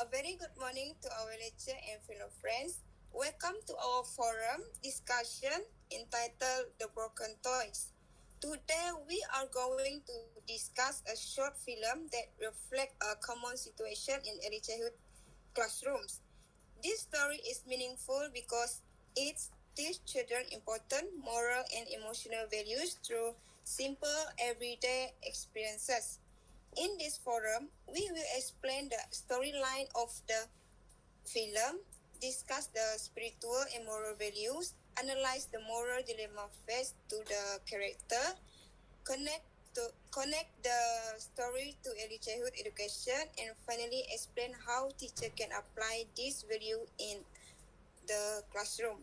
A very good morning to our lecturer and fellow friends. Welcome to our forum discussion entitled The Broken Toys. Today we are going to discuss a short film that reflects a common situation in early childhood classrooms. This story is meaningful because it teaches children important moral and emotional values through simple everyday experiences. In this forum, we will explain the storyline of the film, discuss the spiritual and moral values, analyze the moral dilemma faced to the character, connect the story to early childhood education, and finally explain how teacher can apply this value in the classroom.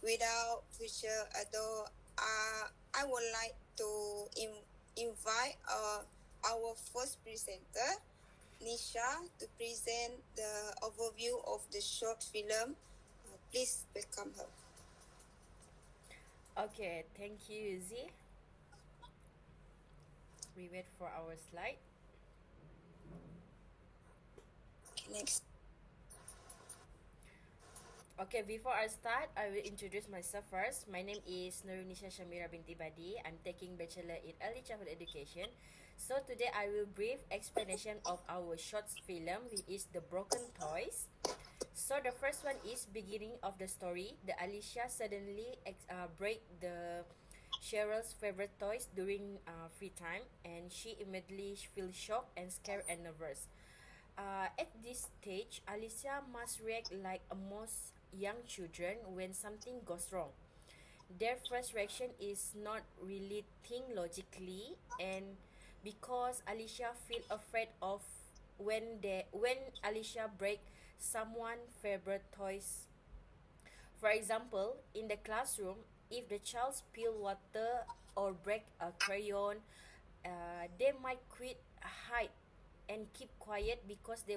Without future ado, I would like to invite our first presenter, Nisha, to present the overview of the short film. Please welcome her. Okay, thank you, Z. We wait for our slide. Okay, next. Okay, before I start, I will introduce myself first. My name is Nurunisha Shamira binti Badi. I'm taking Bachelor in Early Childhood Education. So today I will brief explanation of our short film, which is The Broken Toys. So the first one is beginning of the story. The Alicia suddenly break the Cheryl's favorite toys during free time, and she immediately feels shocked and scared and nervous. At this stage, Alicia must react like most young children when something goes wrong. Their first reaction is not really think logically, and because Alicia feel afraid of when Alicia break someone favorite toys. For example, in the classroom, if the child spill water or break a crayon, they might quit, hide, and keep quiet because they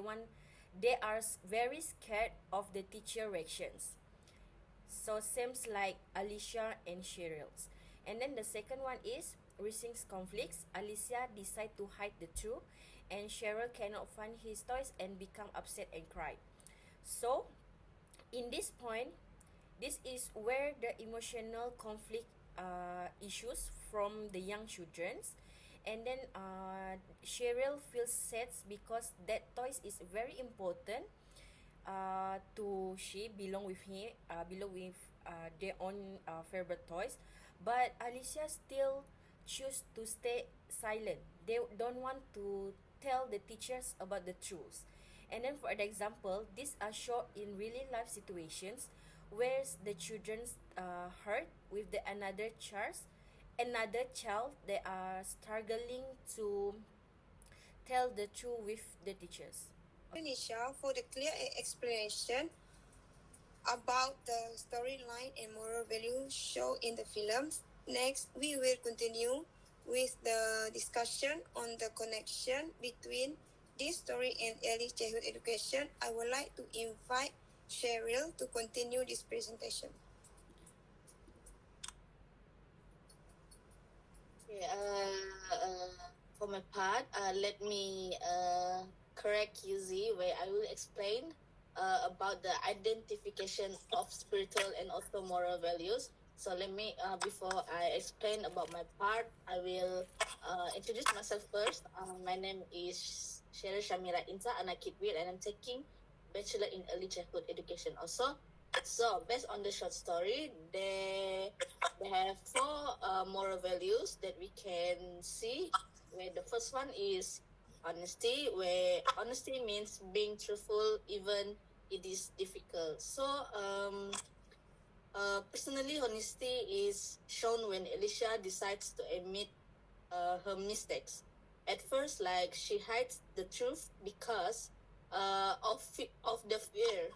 are very scared of the teacher reactions. So seems like Alicia and Cheryl's. And then the second one is rising conflicts. Alicia decide to hide the truth, and Cheryl cannot find his toys and become upset and cry. So in this point, this is where the emotional conflict issues from the young childrens. And then Cheryl feels sad because that toys is very important to she belong with him, belong with their own favorite toys, but Alicia still choose to stay silent. They don't want to tell the teachers about the truth. And then for the example, these are shown in really life situations where the children hurt with the another child, they are struggling to tell the truth with the teachers. Nisha, for the clear explanation about the storyline and moral values shown in the films. Next, we will continue with the discussion on the connection between this story and early childhood education. I would like to invite Cheryl to continue this presentation. Okay, for my part, let me correct you, Z, where I will explain about the identification of spiritual and also moral values. So let me, before I explain about my part, I will introduce myself first. My name is Sheryl Shamira Insa Anakitwil, and I'm taking Bachelor in Early Childhood Education also. So based on the short story, they have four moral values that we can see. Where the first one is honesty, where honesty means being truthful even it is difficult. So personally, honesty is shown when Alicia decides to admit her mistakes. At first, like she hides the truth because of the fear,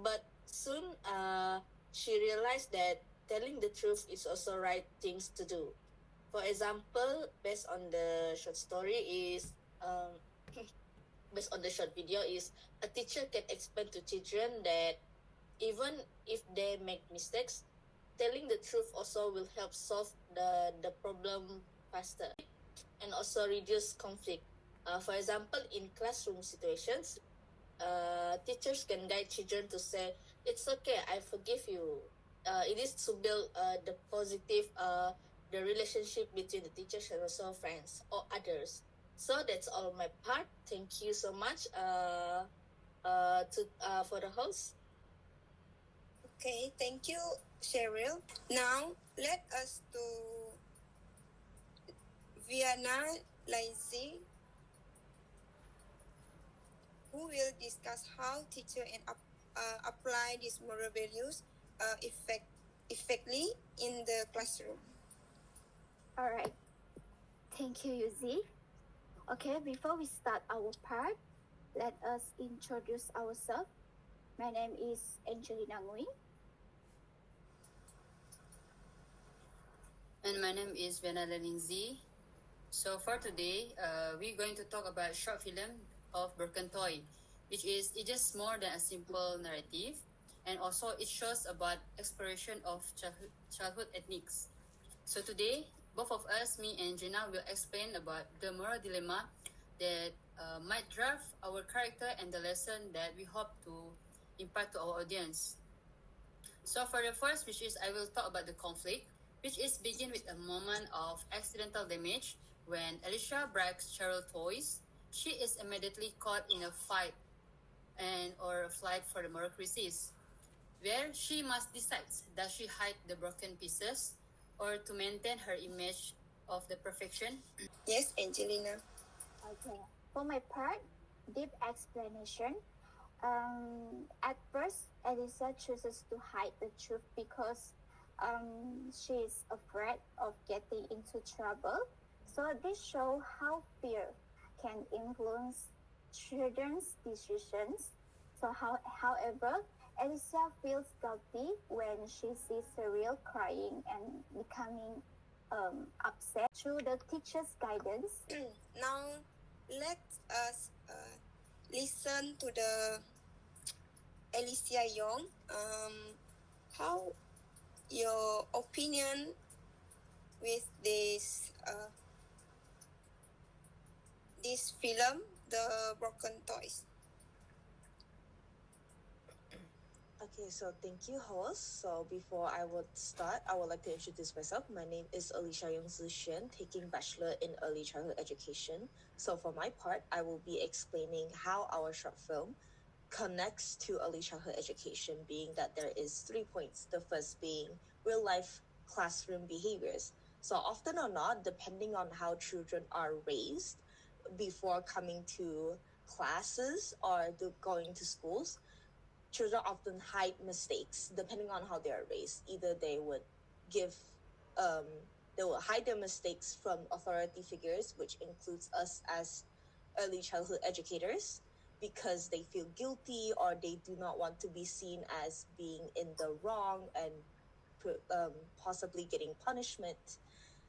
but soon she realized that telling the truth is also right things to do. For example, based on the short story is based on the short video is a teacher can explain to children that even if they make mistakes, telling the truth also will help solve the problem faster and also reduce conflict. For example, in classroom situations, teachers can guide children to say, it's okay, I forgive you. It is to build the positive, the relationship between the teachers and also friends or others. So that's all my part. Thank you so much for the host. Okay, thank you, Cheryl. Now, let us to Vienna Lindsay, who will discuss how teacher and apply these moral values effectively in the classroom. All right. Thank you, Yuzi. Okay, before we start our part, let us introduce ourselves. My name is Angelina Ngui. And my name is Vanala Lindsay. So for today, we're going to talk about short film of Broken Toy, which is it just more than a simple narrative, and also it shows about exploration of childhood ethics. So today, both of us, me and Jenna, will explain about the moral dilemma that might drive our character and the lesson that we hope to impart to our audience. So for the first, which is I will talk about the conflict, which is begin with a moment of accidental damage when Alicia breaks Cheryl toys. She is immediately caught in a fight and or a flight for the moral crisis, where she must decide does she hide the broken pieces or to maintain her image of the perfection. Yes, Angelina. Okay. For my part, deep explanation. At first, Elisa chooses to hide the truth because she is afraid of getting into trouble. So this shows how fear can influence children's decisions. However, Elisa feels guilty when she sees Cyril crying and becoming upset. Through the teacher's guidance, Now, let us listen to the Alicia Young. How your opinion with this film, The Broken Toys? Okay, so thank you, host. So before I would start, I would like to introduce myself. My name is Alicia Yong Xuan, taking Bachelor in Early Childhood Education. So for my part, I will be explaining how our short film connects to early childhood education, being that there is 3 points. The first being real life classroom behaviors. So often or not, depending on how children are raised before coming to classes or going to schools, children often hide mistakes depending on how they are raised. Either they would give they will hide their mistakes from authority figures, which includes us as early childhood educators, because they feel guilty or they do not want to be seen as being in the wrong and possibly getting punishment.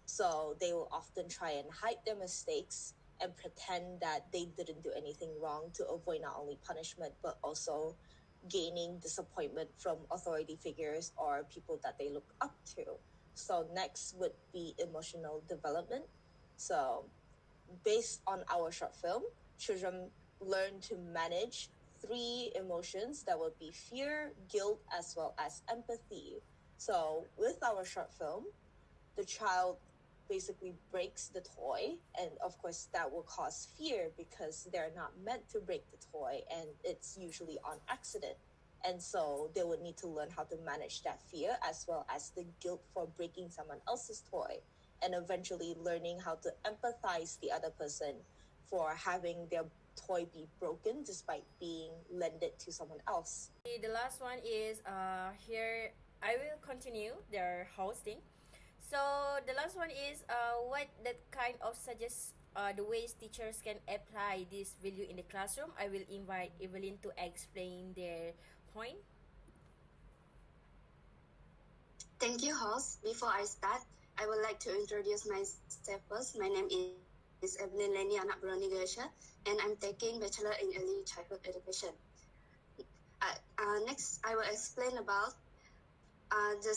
So they will often try and hide their mistakes and pretend that they didn't do anything wrong to avoid not only punishment but also gaining disappointment from authority figures or people that they look up to. So next would be emotional development. So based on our short film, children learn to manage 3 emotions that would be fear, guilt, as well as empathy. So with our short film, the child basically breaks the toy, and of course that will cause fear because they're not meant to break the toy and it's usually on accident. And so they would need to learn how to manage that fear as well as the guilt for breaking someone else's toy, and eventually learning how to empathize the other person for having their toy be broken despite being lended to someone else. The last one is here. I will continue their hosting. So the last one is what that kind of suggests the ways teachers can apply this value in the classroom. I will invite Evelyn to explain their point. Thank you, host. Before I start, I would like to introduce myself first. My name is Evelyn Leni Anak Broni Ganesha, and I'm taking Bachelor in Early Childhood Education. Next, I will explain about the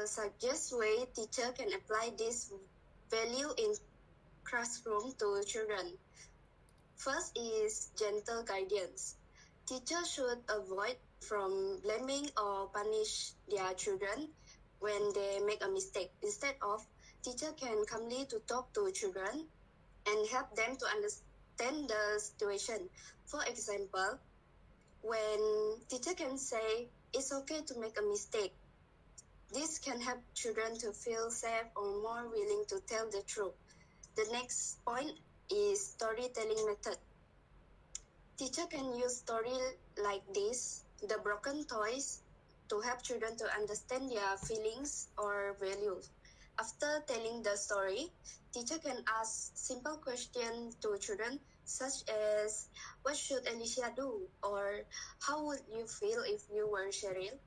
suggest way teacher can apply this value in classroom to children. First is gentle guidance. Teachers should avoid from blaming or punish their children when they make a mistake. Instead of, teacher can calmly to talk to children and help them to understand the situation. For example, when teacher can say, it's okay to make a mistake, this can help children to feel safe or more willing to tell the truth. The next point is storytelling method. Teacher can use story like this, the broken toys, to help children to understand their feelings or values. After telling the story, teacher can ask simple questions to children such as, what should Alicia do? Or how would you feel if you were Cheryl?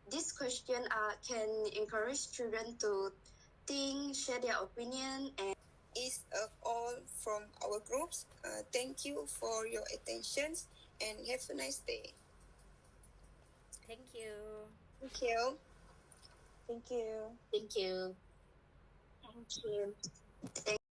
These questions can encourage children to think, share their opinion, and Is all from our groups. Thank you for your attention and have a nice day. Thank you. Thank you. Thank you. Thank you. thank you. Thank